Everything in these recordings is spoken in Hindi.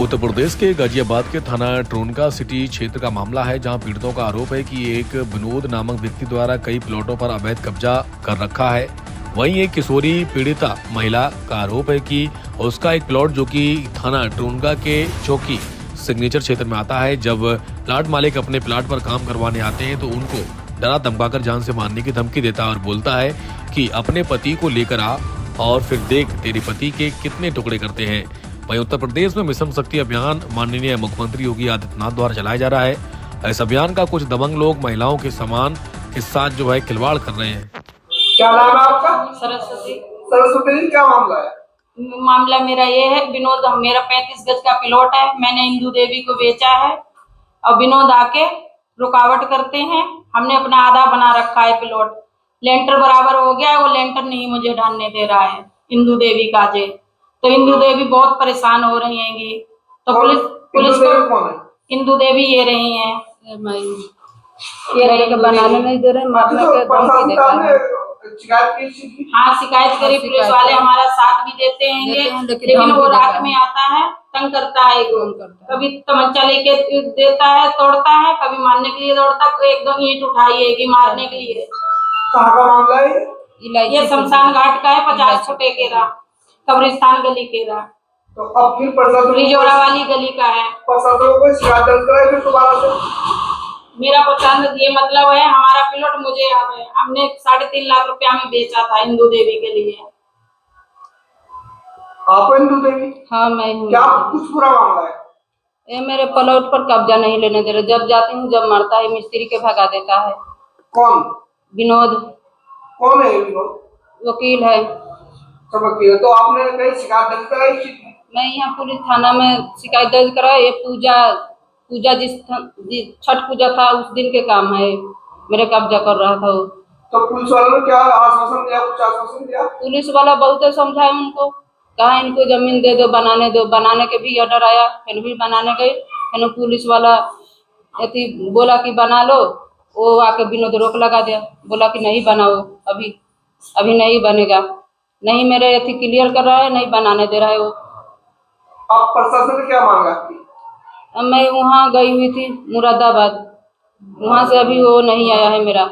उत्तर प्रदेश के गाजियाबाद के थाना ट्रोनका सिटी क्षेत्र का मामला है, जहां पीड़ितों का आरोप है कि एक विनोद नामक व्यक्ति द्वारा कई प्लॉटों पर अवैध कब्जा कर रखा है। वहीं एक किशोरी पीड़िता महिला का आरोप है कि उसका एक प्लॉट जो कि थाना ट्रोनका के चौकी सिग्नेचर क्षेत्र में आता है, जब प्लाट मालिक अपने प्लाट पर काम करवाने आते हैं तो उनको डरा धमकाकर जान से मारने की धमकी देता है और बोलता है कि अपने पति को लेकर आ और फिर देख तेरे पति के कितने टुकड़े करते हैं। वहीं उत्तर प्रदेश में मिशन शक्ति अभियान माननीय मुख्यमंत्री योगी आदित्यनाथ द्वारा चलाया जा रहा है। इस अभियान का कुछ दबंग लोग महिलाओं के सम्मान के साथ जो है खिलवाड़ कर रहे हैं। क्या नाम है आपका? सरस्वती। सरस्वती जी, क्या मामला है? मामला मेरा ये है, विनोद मेरा 35 गज का प्लॉट है, मैंने इंदू देवी को बेचा है और विनोद आके रुकावट करते हैं। हमने अपना आधा बना रखा है प्लॉट, लेंटर बराबर हो गया है, वो लेंटर नहीं मुझे ढालने दे रहा है इंदू देवी का जे। तो इंदू देवी बहुत परेशान हो रही हैंगी। तो पुलिस को इंदू देवी ये रही हैं, ये रही कि बनाने नहीं दे रहे, मारने के धमकी देता है। हाँ, शिकायत करी, पुलिस वाले हमारा साथ भी देते हैं, लेकिन वो रात में आता है, तंग करता है। कभी तमंचा लेके देता है, तोड़ता है, कभी मारने के लिए दौड़ता है, एकदम ईंट उठाई है कि मारने के लिए। कहाँ का मामला है? ये शमशान घाट का है, 50 फुटे केरा, कब्रिस्तान गली केरा, तो अब फिर प्रशासन रिजोड़ा वाली गली का है। प्रशासन को शिकायत दर्ज कराई फिर दोबारा से? मेरा पसंद ये मतलब है, हमारा प्लॉट मुझे याद है, हमने 3.5 लाख रुपया में बेचा था इंदू देवी के लिए। आप इंदू देवी? हाँ, मैं हूँ। क्या कुछ पूरा मामला है? ये मेरे प्लॉट पर कब्जा नहीं लेने दे रहे, जब जाती हूँ जब मारता है, मिस्त्री के भगा देता है। कौन? विनोद। कौन है विनोद? वकील है। सब वकील है। तो आपने कहीं शिकायत दर्ज कराई? मैं यहाँ पुलिस थाना में शिकायत दर्ज करा। ये पूजा जिस छठ पूजा था उस दिन के काम है, मेरे कब्जा कर रहा था वो। तो पुलिस वालों ने क्या आश्वासन दिया? कुछ आश्वासन दिया? पुलिस वाला बहुत समझाया उनको, कहा इनको जमीन दे दो, बनाने के भी ऑर्डर आया, फिर भी बनाने गए, फिर पुलिस वाला बोला कि बना लो, वो आके विनोद रोक लगा दिया, बोला कि नहीं बनाओ, अभी नहीं बनेगा, नहीं मेरे क्लियर कर रहा है, नहीं बनाने दे रहा है वो। अब प्रशासन ने क्या मांगा आपकी? मैं वहाँ गई हुई थी मुरादाबाद, वहाँ से अभी वो नहीं आया है मेरा,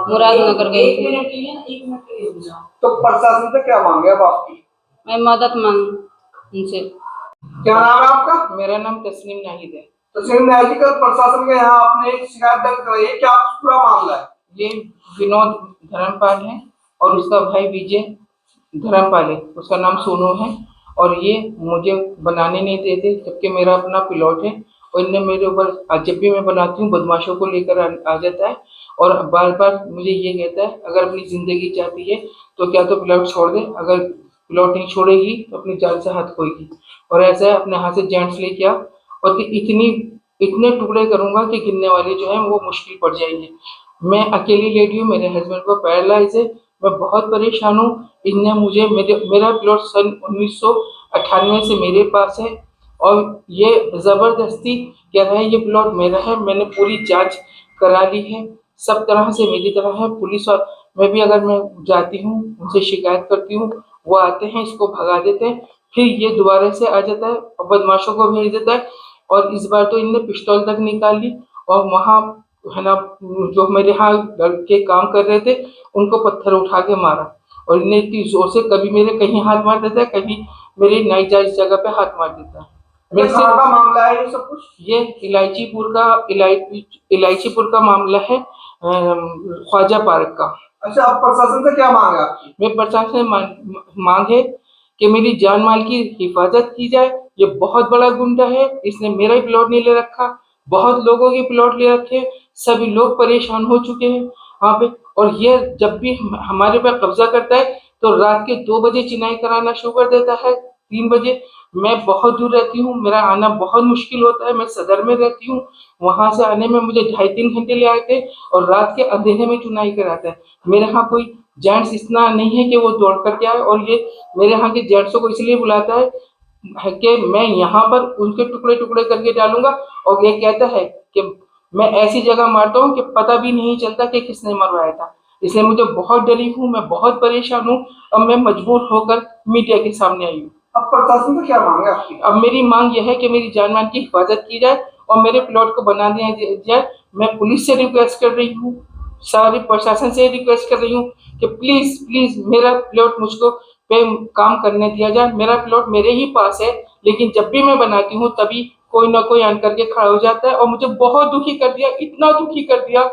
मुरादनगर गई थी। तो प्रशासन से क्या मांगे अब आपकी? मैं मदद मांग उनसे। क्या नाम है आपका? मेरा नाम तस्नीम नाहिद है। तस्नीम नाहिद, कल प्रशासन के यहाँ आपने एक शिकायत दर्ज कराई है, क्या पूरा मामला है? ये विनोद धर्मपाल है और उसका भाई विजय धर्मपाल है, उसका नाम सोनू है, और ये मुझे बनाने नहीं देते जबकि मेरा अपना प्लॉट है, और इनने मेरे ऊपर जब भी मैं बनाती हूँ बदमाशों को लेकर आ जाता है और बार बार मुझे ये कहता है अगर अपनी जिंदगी चाहती है तो क्या तो प्लॉट छोड़ दे, अगर प्लॉट नहीं छोड़ेगी तो अपनी जान से हाथ खोएगी, और ऐसा है अपने हाथ से जेंट्स लेके आ और इतने टुकड़े करूंगा कि गिनने वाले जो है वो मुश्किल पड़ जाएंगे। मैं अकेली लेडी हूँ, मेरे हस्बैंड को पैरालाइज है, मैं बहुत परेशान हूँ। इनने मुझे मेरा प्लॉट सन 1998 से मेरे पास है और ये जबरदस्ती कह रहा है ये प्लॉट मेरा है। मैंने पूरी जांच करा ली है, सब तरह से मेरी तरह है। पुलिस और मैं भी अगर मैं जाती हूँ उनसे शिकायत करती हूँ, वो आते हैं, इसको भगा देते हैं, फिर ये दोबारा से आ जाता है और बदमाशों को भेज देता है, और इस बार तो इनने पिस्तौल तक निकाल ली और वहाँ है ना जो मेरे यहाँ लड़के काम कर रहे थे उनको पत्थर उठा के मारा, और इन्हें इतनी जोर से कभी मेरे कहीं हाथ मार देता है, कभी मेरी नाजायज जगह पे हाथ मार देता है। मेरे से का मामला है ये सब कुछ? ये इलायचीपुर का मामला है, ख्वाजा पार्क का। अच्छा, अब प्रशासन से क्या मांगा आपकी? मैं प्रशासन से मांग है कि मेरी जान माल की हिफाजत की जाए। ये बहुत बड़ा गुंडा है, इसने मेरा ही प्लॉट नहीं ले रखा, बहुत लोगों के प्लॉट ले रखे, सभी लोग परेशान हो चुके हैं वहाँ पे, और ये जब भी हमारे पे कब्जा करता है तो रात के 2 बजे चिनाई कराना शुरू कर देता है, 3 बजे। मैं बहुत दूर रहती हूँ, मेरा आना बहुत मुश्किल होता है, मैं सदर में रहती हूँ, वहां से आने में मुझे 2.5-3 घंटे ले आते हैं, और रात के अंधेरे में चुनाई कराता है। मेरे यहाँ कोई जेंट्स इतना नहीं है कि वो दौड़ करके आए, और ये मेरे यहाँ के जेंट्सों को इसलिए बुलाता है कि मैं यहाँ पर उनके टुकड़े टुकड़े करके डालूंगा, और ये कहता है कि मैं ऐसी जगह मारता हूँ कि पता भी नहीं चलता कि किसने मरवाया था। इसलिए मुझे बहुत डरी हूँ, मैं बहुत परेशान हूँ, अब मैं मजबूर होकर मीडिया के सामने आई हूँ। अब प्रशासन से क्या मांगे आपकी? अब मेरी मांग यह है कि मेरी जान मान की हिफाजत की जाए और मेरे प्लॉट को बना दिया जाए। मैं पुलिस से रिक्वेस्ट कर रही हूँ, सारे प्रशासन से रिक्वेस्ट कर रही हूँ कि प्लीज प्लीज मेरा प्लॉट मुझको पे काम करने दिया जाए। मेरा प्लॉट मेरे ही पास है, लेकिन जब भी मैं बनाती हूँ तभी कोई ना कोई आन करके खड़ा हो जाता है और मुझे बहुत दुखी कर दिया, इतना दुखी कर दिया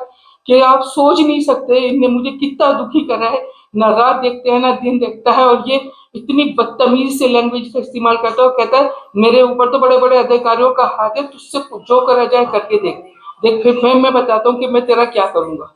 कि आप सोच नहीं सकते इनने मुझे कितना दुखी करा है। ना रात देखते हैं ना दिन देखता है, और ये इतनी बदतमीज से लैंग्वेज का इस्तेमाल करता है। कहता है मेरे ऊपर तो बड़े बड़े अधिकारियों का हाथ है, तुझसे जो करा जाए करके देख देख, फिर मैं बताता हूँ कि मैं तेरा क्या करूंगा।